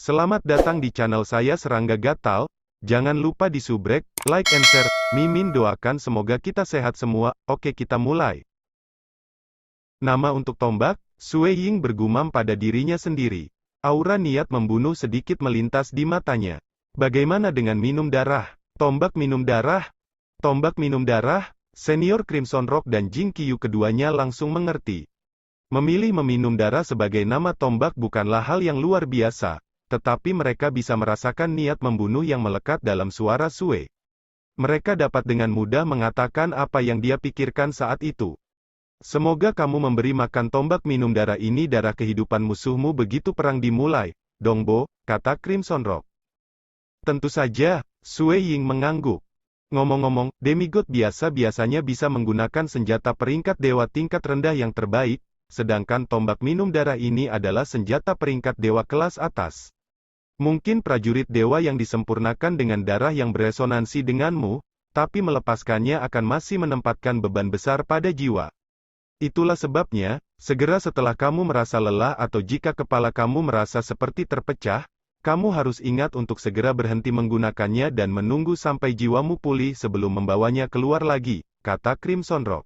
Selamat datang di channel saya Serangga Gatal. Jangan lupa di subrek, like and share. Mimin doakan semoga kita sehat semua. Oke, kita mulai. Nama untuk tombak, Sue Ying bergumam pada dirinya sendiri. Aura niat membunuh sedikit melintas di matanya. Bagaimana dengan minum darah? Tombak minum darah? Tombak minum darah? Senior Crimson Rock dan Jing Qiyu keduanya langsung mengerti. Memilih meminum darah sebagai nama tombak bukanlah hal yang luar biasa, tetapi mereka bisa merasakan niat membunuh yang melekat dalam suara Sue. Mereka dapat dengan mudah mengatakan apa yang dia pikirkan saat itu. Semoga kamu memberi makan tombak minum darah ini darah kehidupan musuhmu begitu perang dimulai, Dongbo, kata Crimson Rock. Tentu saja, Sue Ying mengangguk. Ngomong-ngomong, demigod biasanya bisa menggunakan senjata peringkat dewa tingkat rendah yang terbaik, sedangkan tombak minum darah ini adalah senjata peringkat dewa kelas atas. Mungkin prajurit dewa yang disempurnakan dengan darah yang beresonansi denganmu, tapi melepaskannya akan masih menempatkan beban besar pada jiwa. Itulah sebabnya, segera setelah kamu merasa lelah atau jika kepala kamu merasa seperti terpecah, kamu harus ingat untuk segera berhenti menggunakannya dan menunggu sampai jiwamu pulih sebelum membawanya keluar lagi, kata Crimson Rock.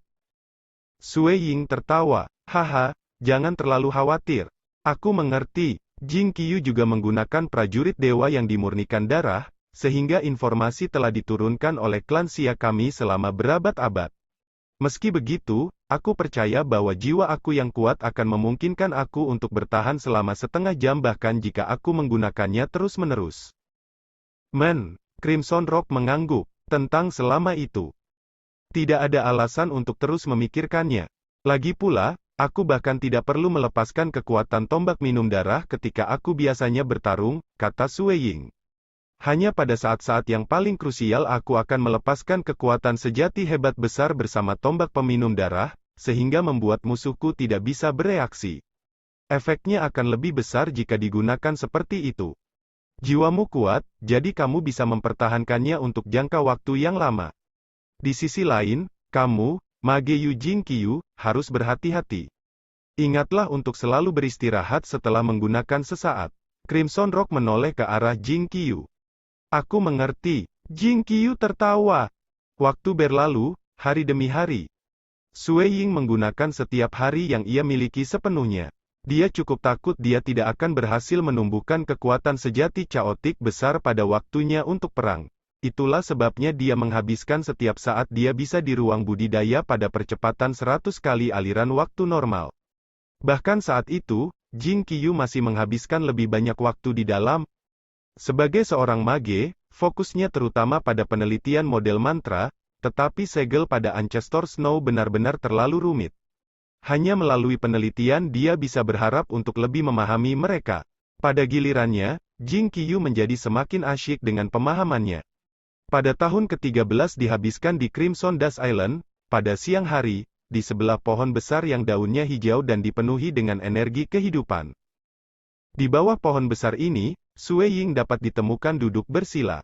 Sue Ying tertawa. Haha, jangan terlalu khawatir. Aku mengerti. Jing Qiyu juga menggunakan prajurit dewa yang dimurnikan darah, sehingga informasi telah diturunkan oleh klan Xia kami selama berabad-abad. Meski begitu, aku percaya bahwa jiwa aku yang kuat akan memungkinkan aku untuk bertahan selama setengah jam bahkan jika aku menggunakannya terus-menerus. Crimson Rock mengangguk. Tentang selama itu. Tidak ada alasan untuk terus memikirkannya. Lagi pula, aku bahkan tidak perlu melepaskan kekuatan tombak minum darah ketika aku biasanya bertarung, kata Sue Ying. Hanya pada saat-saat yang paling krusial aku akan melepaskan kekuatan sejati hebat besar bersama tombak peminum darah, sehingga membuat musuhku tidak bisa bereaksi. Efeknya akan lebih besar jika digunakan seperti itu. Jiwamu kuat, jadi kamu bisa mempertahankannya untuk jangka waktu yang lama. Di sisi lain, kamu, Mage Yu Jing Qiyu, harus berhati-hati. Ingatlah untuk selalu beristirahat setelah menggunakan sesaat. Crimson Rock menoleh ke arah Jing Qiyu. Aku mengerti. Jing Qiyu tertawa. Waktu berlalu, hari demi hari. Sue Ying menggunakan setiap hari yang ia miliki sepenuhnya. Dia cukup takut dia tidak akan berhasil menumbuhkan kekuatan sejati chaotic besar pada waktunya untuk perang. Itulah sebabnya dia menghabiskan setiap saat dia bisa di ruang budidaya pada percepatan 100 kali aliran waktu normal. Bahkan saat itu, Jing Qiyu masih menghabiskan lebih banyak waktu di dalam. Sebagai seorang mage, fokusnya terutama pada penelitian model mantra, tetapi segel pada Ancestor Snow benar-benar terlalu rumit. Hanya melalui penelitian dia bisa berharap untuk lebih memahami mereka. Pada gilirannya, Jing Qiyu menjadi semakin asyik dengan pemahamannya. Pada tahun ke-13 dihabiskan di Crimson Dust Island, pada siang hari, di sebelah pohon besar yang daunnya hijau dan dipenuhi dengan energi kehidupan. Di bawah pohon besar ini, Sue Ying dapat ditemukan duduk bersila.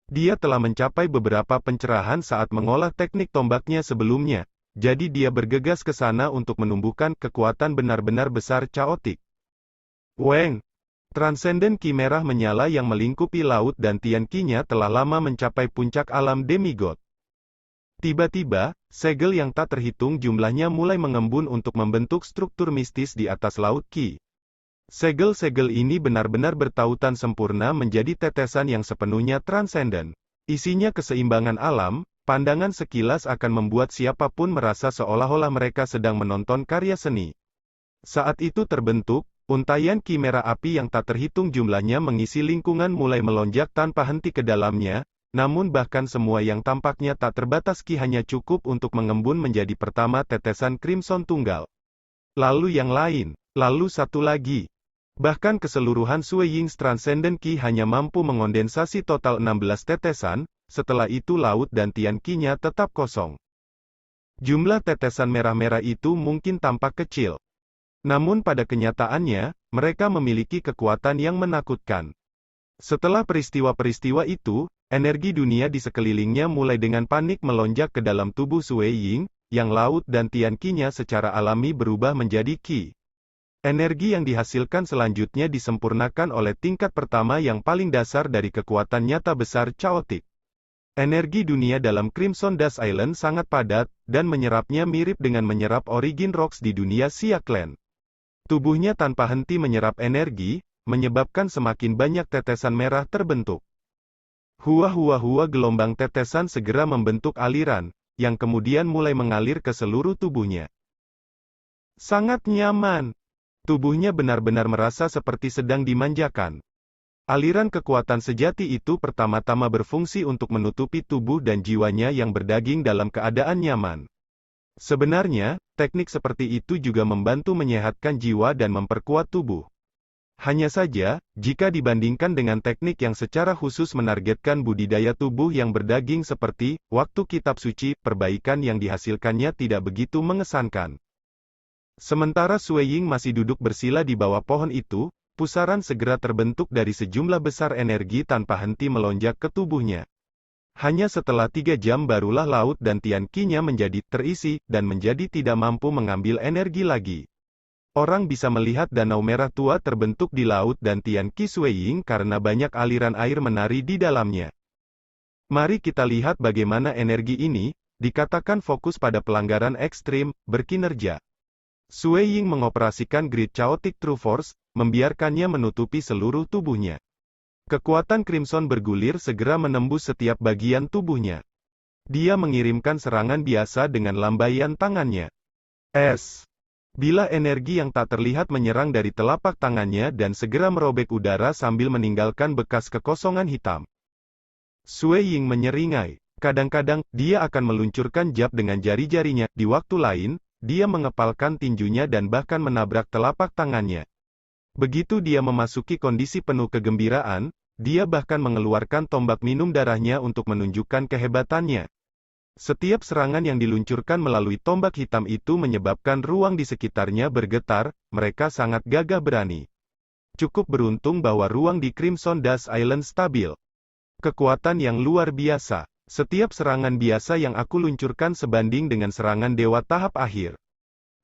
Dia telah mencapai beberapa pencerahan saat mengolah teknik tombaknya sebelumnya, jadi dia bergegas ke sana untuk menumbuhkan kekuatan benar-benar besar chaotic. Weng! Transcendent Qi merah menyala yang melingkupi laut dan Tian Qi-nya telah lama mencapai puncak alam demigod. Tiba-tiba, segel yang tak terhitung jumlahnya mulai mengembun untuk membentuk struktur mistis di atas laut Qi. Segel-segel ini benar-benar bertautan sempurna menjadi tetesan yang sepenuhnya transenden. Isinya keseimbangan alam, pandangan sekilas akan membuat siapapun merasa seolah-olah mereka sedang menonton karya seni. Saat itu terbentuk, untaian Qi merah api yang tak terhitung jumlahnya mengisi lingkungan mulai melonjak tanpa henti ke dalamnya, namun bahkan semua yang tampaknya tak terbatas Qi hanya cukup untuk mengembun menjadi pertama tetesan Crimson tunggal. Lalu yang lain, lalu satu lagi. Bahkan keseluruhan Sue Ying's Transcendent Qi hanya mampu mengondensasi total 16 tetesan, setelah itu laut dan Tian Qi-nya tetap kosong. Jumlah tetesan merah-merah itu mungkin tampak kecil. Namun pada kenyataannya, mereka memiliki kekuatan yang menakutkan. Setelah peristiwa-peristiwa itu, energi dunia di sekelilingnya mulai dengan panik melonjak ke dalam tubuh Sue Ying, yang laut dan Tian Qi-nya secara alami berubah menjadi Qi. Energi yang dihasilkan selanjutnya disempurnakan oleh tingkat pertama yang paling dasar dari kekuatan nyata besar chaotic. Energi dunia dalam Crimson Dust Island sangat padat, dan menyerapnya mirip dengan menyerap Origin Rocks di dunia Siakland. Tubuhnya tanpa henti menyerap energi, menyebabkan semakin banyak tetesan merah terbentuk. Hua gelombang tetesan segera membentuk aliran, yang kemudian mulai mengalir ke seluruh tubuhnya. Sangat nyaman. Tubuhnya benar-benar merasa seperti sedang dimanjakan. Aliran kekuatan sejati itu pertama-tama berfungsi untuk menutupi tubuh dan jiwanya yang berdaging dalam keadaan nyaman. Sebenarnya, teknik seperti itu juga membantu menyehatkan jiwa dan memperkuat tubuh. Hanya saja, jika dibandingkan dengan teknik yang secara khusus menargetkan budidaya tubuh yang berdaging seperti waktu kitab suci, perbaikan yang dihasilkannya tidak begitu mengesankan. Sementara Sui Ying masih duduk bersila di bawah pohon itu, pusaran segera terbentuk dari sejumlah besar energi tanpa henti melonjak ke tubuhnya. Hanya setelah 3 jam barulah laut dan Tian Qi-nya menjadi terisi, dan menjadi tidak mampu mengambil energi lagi. Orang bisa melihat danau merah tua terbentuk di laut dan Tian Qi Sui Ying karena banyak aliran air menari di dalamnya. Mari kita lihat bagaimana energi ini, dikatakan fokus pada pelanggaran ekstrim, berkinerja. Sui Ying mengoperasikan Grid Chaotic True Force, membiarkannya menutupi seluruh tubuhnya. Kekuatan Crimson bergulir segera menembus setiap bagian tubuhnya. Dia mengirimkan serangan biasa dengan lambaian tangannya. Bila energi yang tak terlihat menyerang dari telapak tangannya dan segera merobek udara sambil meninggalkan bekas kekosongan hitam. Sui Ying menyeringai. Kadang-kadang, dia akan meluncurkan jab dengan jari-jarinya, di waktu lain, dia mengepalkan tinjunya dan bahkan menabrak telapak tangannya. Begitu dia memasuki kondisi penuh kegembiraan, dia bahkan mengeluarkan tombak minum darahnya untuk menunjukkan kehebatannya. Setiap serangan yang diluncurkan melalui tombak hitam itu menyebabkan ruang di sekitarnya bergetar, mereka sangat gagah berani. Cukup beruntung bahwa ruang di Crimson Dust Island stabil. Kekuatan yang luar biasa. Setiap serangan biasa yang aku luncurkan sebanding dengan serangan dewa tahap akhir.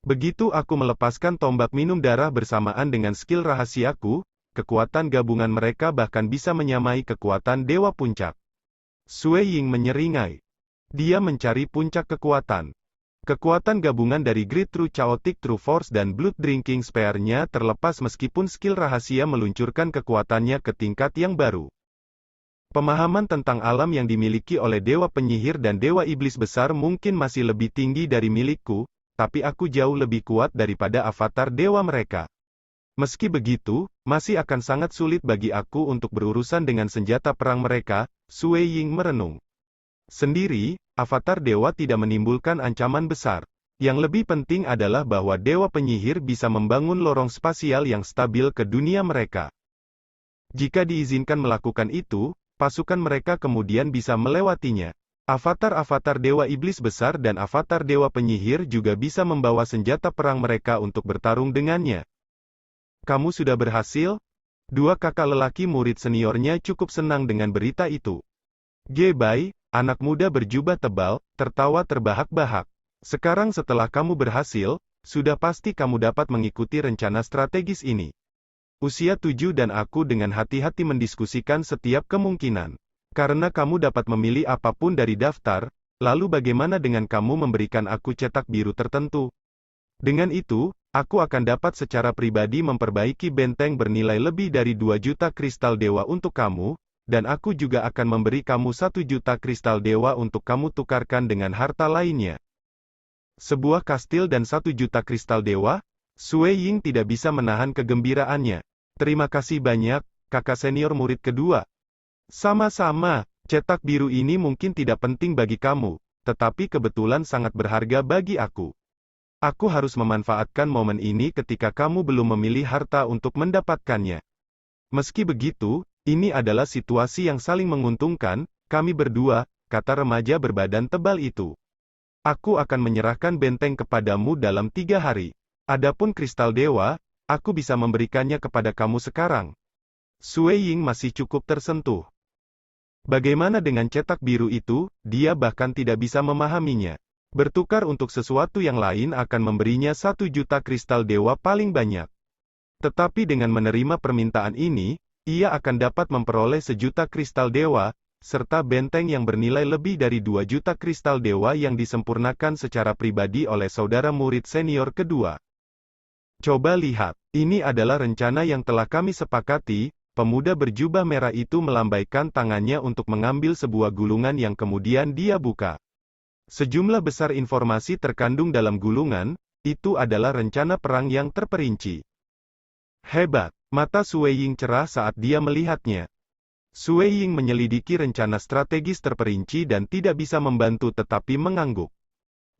Begitu aku melepaskan tombak minum darah bersamaan dengan skill rahasiaku, kekuatan gabungan mereka bahkan bisa menyamai kekuatan dewa puncak. Sui Ying menyeringai. Dia mencari puncak kekuatan. Kekuatan gabungan dari Grid True Chaotic True Force dan Blood Drinking Spear-nya terlepas meskipun skill rahasia meluncurkan kekuatannya ke tingkat yang baru. Pemahaman tentang alam yang dimiliki oleh Dewa Penyihir dan Dewa Iblis Besar mungkin masih lebih tinggi dari milikku, tapi aku jauh lebih kuat daripada avatar dewa mereka. Meski begitu, masih akan sangat sulit bagi aku untuk berurusan dengan senjata perang mereka, Sui Ying merenung. Sendiri, avatar dewa tidak menimbulkan ancaman besar. Yang lebih penting adalah bahwa Dewa Penyihir bisa membangun lorong spasial yang stabil ke dunia mereka. Jika diizinkan melakukan itu, pasukan mereka kemudian bisa melewatinya. Avatar-avatar Dewa Iblis Besar dan avatar Dewa Penyihir juga bisa membawa senjata perang mereka untuk bertarung dengannya. Kamu sudah berhasil? Dua kakak lelaki murid seniornya cukup senang dengan berita itu. Bai, anak muda berjubah tebal, tertawa terbahak-bahak. Sekarang setelah kamu berhasil, sudah pasti kamu dapat mengikuti rencana strategis ini. Usia 7 dan aku dengan hati-hati mendiskusikan setiap kemungkinan. Karena kamu dapat memilih apapun dari daftar, lalu bagaimana dengan kamu memberikan aku cetak biru tertentu? Dengan itu, aku akan dapat secara pribadi memperbaiki benteng bernilai lebih dari 2 juta kristal dewa untuk kamu, dan aku juga akan memberi kamu 1 juta kristal dewa untuk kamu tukarkan dengan harta lainnya. Sebuah kastil dan 1 juta kristal dewa? Sui Ying tidak bisa menahan kegembiraannya. Terima kasih banyak, kakak senior murid kedua. Sama-sama, cetak biru ini mungkin tidak penting bagi kamu, tetapi kebetulan sangat berharga bagi aku. Aku harus memanfaatkan momen ini ketika kamu belum memilih harta untuk mendapatkannya. Meski begitu, ini adalah situasi yang saling menguntungkan, kami berdua, kata remaja berbadan tebal itu. Aku akan menyerahkan benteng kepadamu dalam 3 hari. Adapun kristal dewa, aku bisa memberikannya kepada kamu sekarang. Sui Ying masih cukup tersentuh. Bagaimana dengan cetak biru itu? Dia bahkan tidak bisa memahaminya. Bertukar untuk sesuatu yang lain akan memberinya 1 juta kristal dewa paling banyak. Tetapi dengan menerima permintaan ini, ia akan dapat memperoleh 1.000.000 kristal dewa, serta benteng yang bernilai lebih dari 2 juta kristal dewa yang disempurnakan secara pribadi oleh saudara murid senior kedua. Coba lihat, ini adalah rencana yang telah kami sepakati. Pemuda berjubah merah itu melambaikan tangannya untuk mengambil sebuah gulungan yang kemudian dia buka. Sejumlah besar informasi terkandung dalam gulungan, itu adalah rencana perang yang terperinci. Hebat, mata Sue Ying cerah saat dia melihatnya. Sue Ying menyelidiki rencana strategis terperinci dan tidak bisa membantu tetapi mengangguk.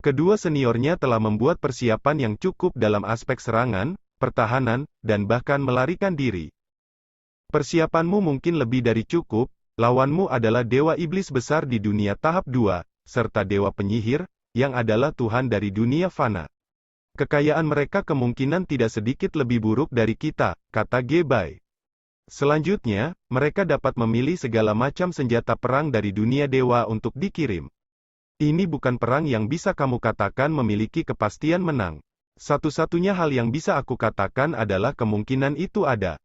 Kedua seniornya telah membuat persiapan yang cukup dalam aspek serangan, pertahanan, dan bahkan melarikan diri. Persiapanmu mungkin lebih dari cukup, lawanmu adalah Dewa Iblis besar di dunia tahap 2, serta Dewa Penyihir, yang adalah Tuhan dari dunia fana. Kekayaan mereka kemungkinan tidak sedikit lebih buruk dari kita, kata Gebai. Selanjutnya, mereka dapat memilih segala macam senjata perang dari dunia dewa untuk dikirim. Ini bukan perang yang bisa kamu katakan memiliki kepastian menang. Satu-satunya hal yang bisa aku katakan adalah kemungkinan itu ada.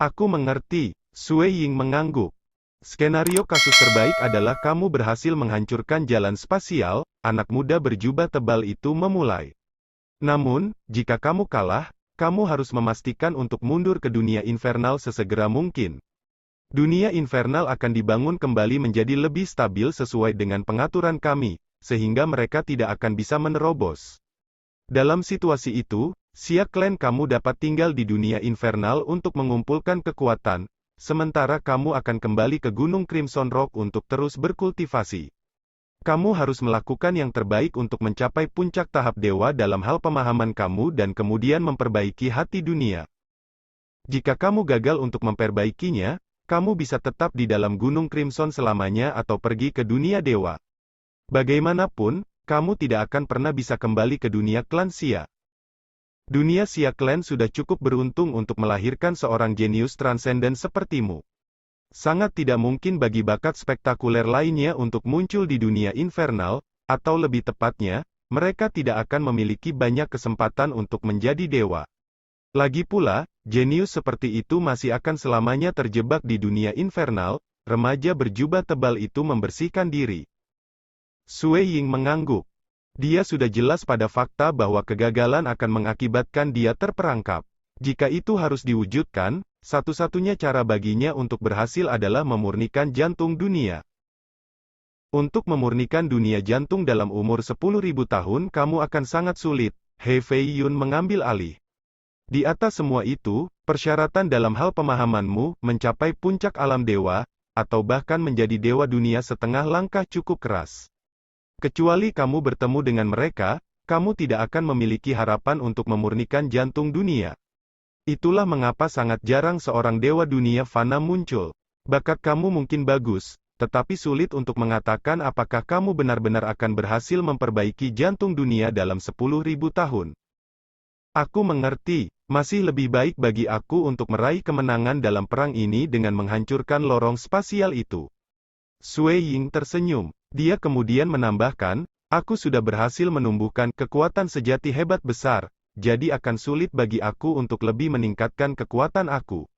Aku mengerti, Sue Ying mengangguk. Skenario kasus terbaik adalah kamu berhasil menghancurkan jalan spasial, anak muda berjubah tebal itu memulai. Namun, jika kamu kalah, kamu harus memastikan untuk mundur ke dunia infernal sesegera mungkin. Dunia infernal akan dibangun kembali menjadi lebih stabil sesuai dengan pengaturan kami, sehingga mereka tidak akan bisa menerobos. Dalam situasi itu, Xia Clan kamu dapat tinggal di dunia infernal untuk mengumpulkan kekuatan, sementara kamu akan kembali ke Gunung Crimson Rock untuk terus berkultivasi. Kamu harus melakukan yang terbaik untuk mencapai puncak tahap dewa dalam hal pemahaman kamu dan kemudian memperbaiki hati dunia. Jika kamu gagal untuk memperbaikinya, kamu bisa tetap di dalam Gunung Crimson selamanya atau pergi ke dunia dewa. Bagaimanapun, kamu tidak akan pernah bisa kembali ke dunia klan Xia. Dunia Xia Clan sudah cukup beruntung untuk melahirkan seorang jenius transenden sepertimu. Sangat tidak mungkin bagi bakat spektakuler lainnya untuk muncul di dunia infernal, atau lebih tepatnya, mereka tidak akan memiliki banyak kesempatan untuk menjadi dewa. Lagi pula, jenius seperti itu masih akan selamanya terjebak di dunia infernal. Remaja berjubah tebal itu membersihkan diri. Sue Ying mengangguk. Dia sudah jelas pada fakta bahwa kegagalan akan mengakibatkan dia terperangkap. Jika itu harus diwujudkan, satu-satunya cara baginya untuk berhasil adalah memurnikan jantung dunia. Untuk memurnikan dunia jantung dalam umur 10.000 tahun kamu akan sangat sulit, He Fei Yun mengambil alih. Di atas semua itu, persyaratan dalam hal pemahamanmu, mencapai puncak alam dewa, atau bahkan menjadi dewa dunia setengah langkah cukup keras. Kecuali kamu bertemu dengan mereka, kamu tidak akan memiliki harapan untuk memurnikan jantung dunia. Itulah mengapa sangat jarang seorang dewa dunia fana muncul. Bakat kamu mungkin bagus, tetapi sulit untuk mengatakan apakah kamu benar-benar akan berhasil memperbaiki jantung dunia dalam 10.000 tahun. Aku mengerti, masih lebih baik bagi aku untuk meraih kemenangan dalam perang ini dengan menghancurkan lorong spasial itu. Sue Ying tersenyum. Dia kemudian menambahkan, aku sudah berhasil menumbuhkan kekuatan sejati hebat besar. Jadi akan sulit bagi aku untuk lebih meningkatkan kekuatan aku.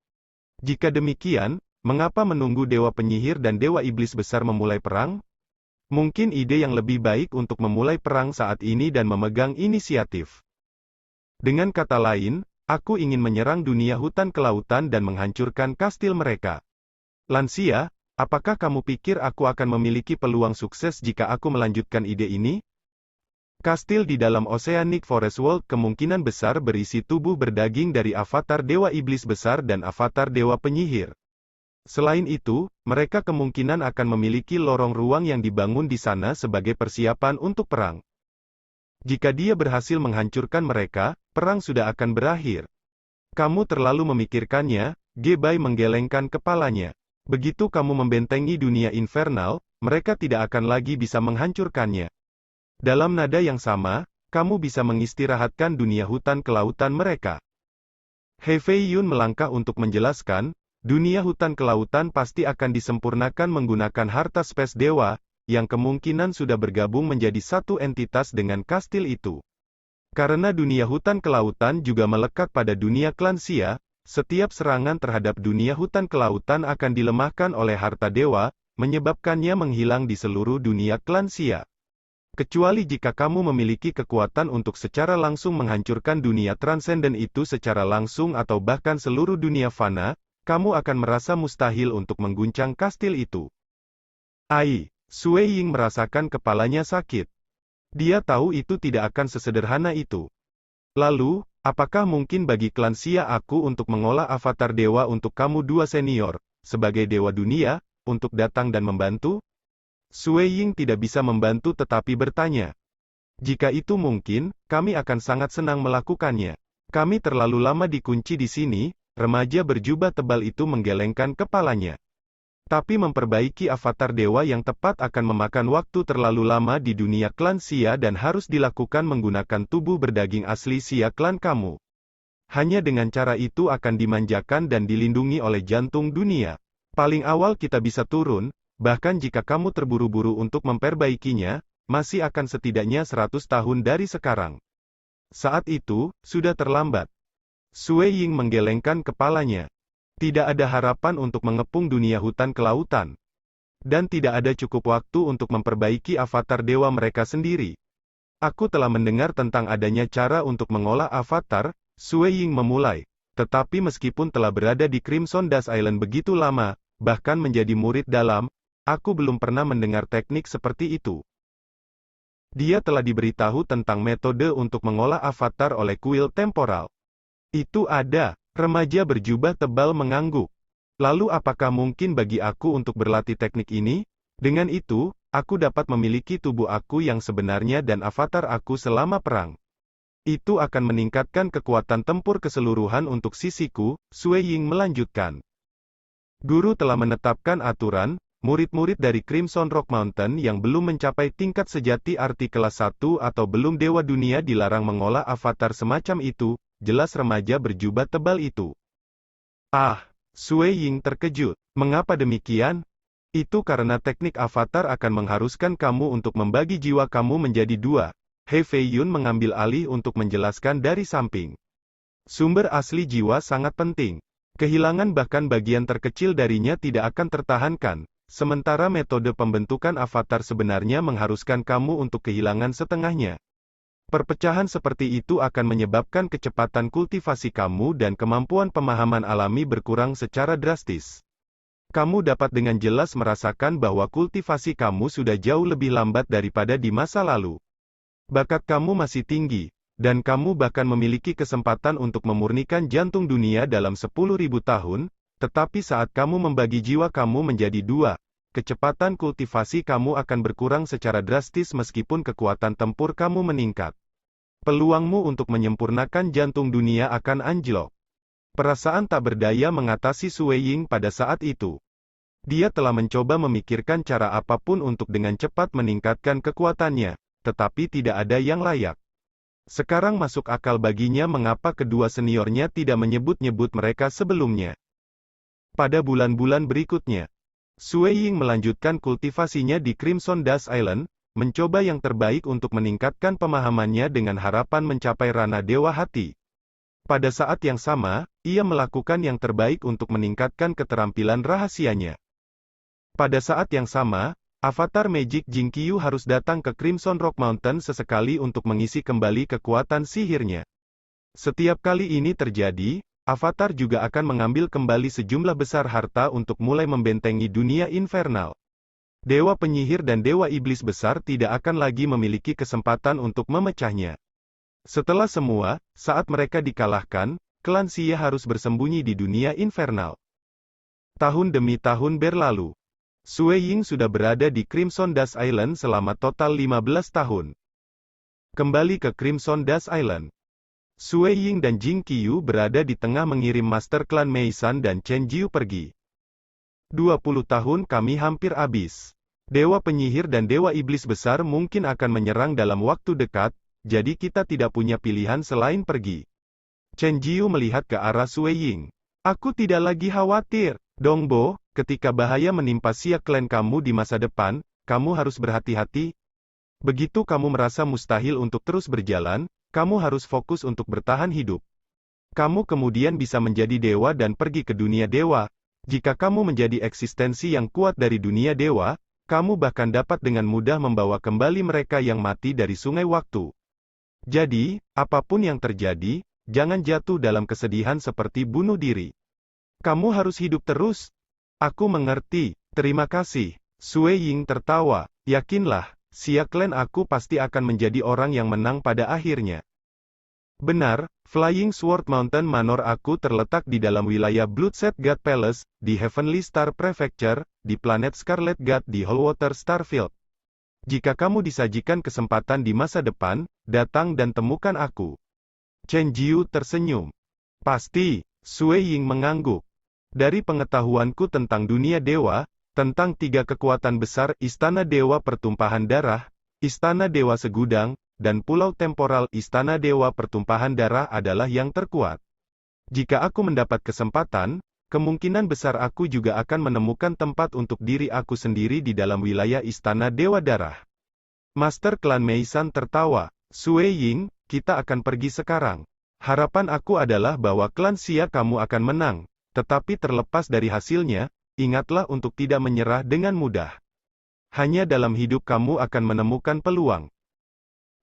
Jika demikian, mengapa menunggu Dewa Penyihir dan Dewa Iblis besar memulai perang? Mungkin ide yang lebih baik untuk memulai perang saat ini dan memegang inisiatif. Dengan kata lain, aku ingin menyerang dunia hutan kelautan dan menghancurkan kastil mereka. Lansia, apakah kamu pikir aku akan memiliki peluang sukses jika aku melanjutkan ide ini? Kastil di dalam Oceanic Forest World kemungkinan besar berisi tubuh berdaging dari avatar Dewa Iblis besar dan avatar Dewa Penyihir. Selain itu, mereka kemungkinan akan memiliki lorong ruang yang dibangun di sana sebagai persiapan untuk perang. Jika dia berhasil menghancurkan mereka, perang sudah akan berakhir. Kamu terlalu memikirkannya, Gebai menggelengkan kepalanya. Begitu kamu membentengi dunia infernal, mereka tidak akan lagi bisa menghancurkannya. Dalam nada yang sama, kamu bisa mengistirahatkan dunia hutan kelautan mereka. He Fei Yun melangkah untuk menjelaskan, dunia hutan kelautan pasti akan disempurnakan menggunakan harta spes dewa, yang kemungkinan sudah bergabung menjadi satu entitas dengan kastil itu. Karena dunia hutan kelautan juga melekat pada dunia klan Xia, setiap serangan terhadap dunia hutan kelautan akan dilemahkan oleh harta dewa, menyebabkannya menghilang di seluruh dunia klan Xia. Kecuali jika kamu memiliki kekuatan untuk secara langsung menghancurkan dunia transenden itu secara langsung atau bahkan seluruh dunia fana, kamu akan merasa mustahil untuk mengguncang kastil itu. Sui Ying merasakan kepalanya sakit. Dia tahu itu tidak akan sesederhana itu. Lalu, apakah mungkin bagi klan Xia aku untuk mengolah avatar dewa untuk kamu dua senior, sebagai dewa dunia, untuk datang dan membantu? Sui Ying tidak bisa membantu tetapi bertanya. Jika itu mungkin, kami akan sangat senang melakukannya. Kami terlalu lama dikunci di sini, remaja berjubah tebal itu menggelengkan kepalanya. Tapi memperbaiki avatar dewa yang tepat akan memakan waktu terlalu lama di dunia klan Xia dan harus dilakukan menggunakan tubuh berdaging asli Xia klan kamu. Hanya dengan cara itu akan dimanjakan dan dilindungi oleh jantung dunia. Paling awal kita bisa turun, bahkan jika kamu terburu-buru untuk memperbaikinya, masih akan setidaknya 100 tahun dari sekarang. Saat itu, sudah terlambat. Sui Ying menggelengkan kepalanya. Tidak ada harapan untuk mengepung dunia hutan kelautan. Dan tidak ada cukup waktu untuk memperbaiki avatar dewa mereka sendiri. Aku telah mendengar tentang adanya cara untuk mengolah avatar, Sui Ying memulai. Tetapi meskipun telah berada di Crimson Dust Island begitu lama, bahkan menjadi murid dalam, aku belum pernah mendengar teknik seperti itu. Dia telah diberitahu tentang metode untuk mengolah avatar oleh kuil temporal. Itu ada. Remaja berjubah tebal mengangguk. Lalu apakah mungkin bagi aku untuk berlatih teknik ini? Dengan itu, aku dapat memiliki tubuh aku yang sebenarnya dan avatar aku selama perang. Itu akan meningkatkan kekuatan tempur keseluruhan untuk sisiku, Sui Ying melanjutkan. Guru telah menetapkan aturan, murid-murid dari Crimson Rock Mountain yang belum mencapai tingkat sejati arti kelas 1 atau belum dewa dunia dilarang mengolah avatar semacam itu. Jelas remaja berjubah tebal itu. Sui Ying terkejut. Mengapa demikian? Itu karena teknik avatar akan mengharuskan kamu untuk membagi jiwa kamu menjadi dua. He Fei Yun mengambil alih untuk menjelaskan dari samping. Sumber asli jiwa sangat penting. Kehilangan bahkan bagian terkecil darinya tidak akan tertahankan. Sementara metode pembentukan avatar sebenarnya mengharuskan kamu untuk kehilangan setengahnya. Perpecahan seperti itu akan menyebabkan kecepatan kultivasi kamu dan kemampuan pemahaman alami berkurang secara drastis. Kamu dapat dengan jelas merasakan bahwa kultivasi kamu sudah jauh lebih lambat daripada di masa lalu. Bakat kamu masih tinggi, dan kamu bahkan memiliki kesempatan untuk memurnikan jantung dunia dalam 10.000 tahun, tetapi saat kamu membagi jiwa kamu menjadi dua, kecepatan kultivasi kamu akan berkurang secara drastis meskipun kekuatan tempur kamu meningkat. Peluangmu untuk menyempurnakan jantung dunia akan anjlok. Perasaan tak berdaya mengatasi Sui Ying pada saat itu. Dia telah mencoba memikirkan cara apapun untuk dengan cepat meningkatkan kekuatannya, tetapi tidak ada yang layak. Sekarang masuk akal baginya mengapa kedua seniornya tidak menyebut-nyebut mereka sebelumnya. Pada bulan-bulan berikutnya, Sui Ying melanjutkan kultivasinya di Crimson Dust Island, mencoba yang terbaik untuk meningkatkan pemahamannya dengan harapan mencapai ranah Dewa Hati. Pada saat yang sama, ia melakukan yang terbaik untuk meningkatkan keterampilan rahasianya. Pada saat yang sama, avatar Magic Jinqiyu harus datang ke Crimson Rock Mountain sesekali untuk mengisi kembali kekuatan sihirnya. Setiap kali ini terjadi, avatar juga akan mengambil kembali sejumlah besar harta untuk mulai membentengi dunia infernal. Dewa penyihir dan dewa iblis besar tidak akan lagi memiliki kesempatan untuk memecahnya. Setelah semua, saat mereka dikalahkan, klan Xia harus bersembunyi di dunia infernal. Tahun demi tahun berlalu. Sui Ying sudah berada di Crimson Dust Island selama total 15 tahun. Kembali ke Crimson Dust Island. Sui Ying dan Jinqiyu berada di tengah mengirim Master Klan Mei San dan Chen Jiu pergi. 20 tahun kami hampir habis. Dewa penyihir dan dewa iblis besar mungkin akan menyerang dalam waktu dekat, jadi kita tidak punya pilihan selain pergi. Chen Jiu melihat ke arah Sui Ying. Aku tidak lagi khawatir, Dongbo, ketika bahaya menimpa Xia Clan kamu di masa depan, kamu harus berhati-hati. Begitu kamu merasa mustahil untuk terus berjalan, Kamu harus fokus untuk bertahan hidup. Kamu kemudian bisa menjadi dewa dan pergi ke dunia dewa. Jika kamu menjadi eksistensi yang kuat dari dunia dewa, kamu bahkan dapat dengan mudah membawa kembali mereka yang mati dari sungai waktu. Jadi, apapun yang terjadi, jangan jatuh dalam kesedihan seperti bunuh diri. Kamu harus hidup terus. Aku mengerti, terima kasih. Sui Ying tertawa. Yakinlah, Xia Clan aku pasti akan menjadi orang yang menang pada akhirnya. Benar, Flying Sword Mountain Manor aku terletak di dalam wilayah Bloodset God Palace, di Heavenly Star Prefecture, di planet Scarlet God di Wholewater Starfield. Jika kamu disajikan kesempatan di masa depan, datang dan temukan aku. Chen Jiu tersenyum. Pasti, Sui Ying mengangguk. Dari pengetahuanku tentang dunia dewa, tentang 3 kekuatan besar Istana Dewa Pertumpahan Darah, Istana Dewa Segudang, dan Pulau Temporal Istana Dewa Pertumpahan Darah adalah yang terkuat. Jika aku mendapat kesempatan, kemungkinan besar aku juga akan menemukan tempat untuk diri aku sendiri di dalam wilayah Istana Dewa Darah. Master Klan Meisan tertawa. Sui Ying, kita akan pergi sekarang. Harapan aku adalah bahwa klan Xia kamu akan menang, tetapi terlepas dari hasilnya, ingatlah untuk tidak menyerah dengan mudah. Hanya dalam hidup kamu akan menemukan peluang.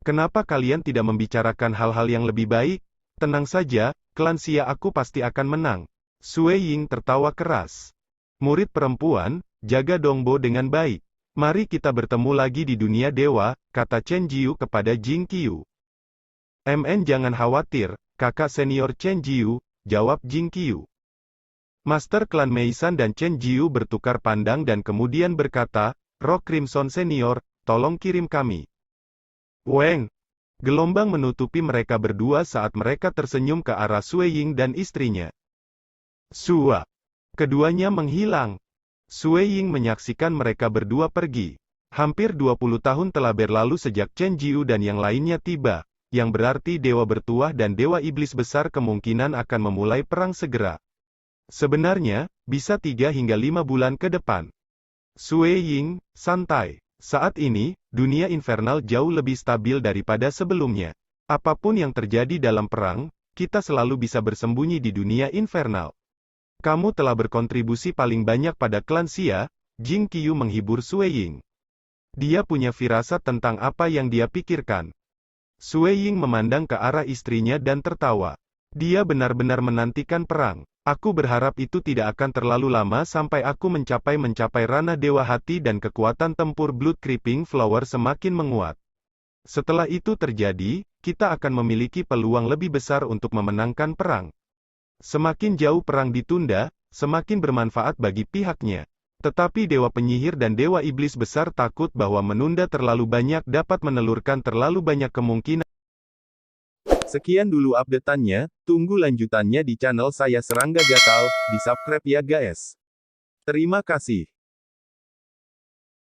Kenapa kalian tidak membicarakan hal-hal yang lebih baik? Tenang saja, klan Xia aku pasti akan menang. Sui Ying tertawa keras. Murid perempuan, jaga Dongbo dengan baik. Mari kita bertemu lagi di dunia dewa, kata Chen Jiu kepada Jing Qiu. Jangan khawatir, kakak senior Chen Jiu, jawab Jing Qiu. Master klan Meisan dan Chen Jiu bertukar pandang dan kemudian berkata, Rock Crimson Senior, tolong kirim kami. Weng. Gelombang menutupi mereka berdua saat mereka tersenyum ke arah Sui Ying dan istrinya. Sua. Keduanya menghilang. Sui Ying menyaksikan mereka berdua pergi. Hampir 20 tahun telah berlalu sejak Chen Jiu dan yang lainnya tiba, yang berarti Dewa Bertuah dan Dewa Iblis Besar kemungkinan akan memulai perang segera. Sebenarnya, bisa 3 hingga 5 bulan ke depan. Sui Ying, santai. Saat ini, dunia infernal jauh lebih stabil daripada sebelumnya. Apapun yang terjadi dalam perang, kita selalu bisa bersembunyi di dunia infernal. Kamu telah berkontribusi paling banyak pada klan Xia, Jing Qiu menghibur Sui Ying. Dia punya firasat tentang apa yang dia pikirkan. Sui Ying memandang ke arah istrinya dan tertawa. Dia benar-benar menantikan perang. Aku berharap itu tidak akan terlalu lama sampai aku mencapai ranah Dewa Hati dan kekuatan tempur Blood Creeping Flower semakin menguat. Setelah itu terjadi, kita akan memiliki peluang lebih besar untuk memenangkan perang. Semakin jauh perang ditunda, semakin bermanfaat bagi pihaknya. Tetapi Dewa Penyihir dan Dewa Iblis Besar takut bahwa menunda terlalu banyak dapat menelurkan terlalu banyak kemungkinan. Sekian dulu update-annya, tunggu lanjutannya di channel saya Serangga Gatal, di subscribe ya guys. Terima kasih.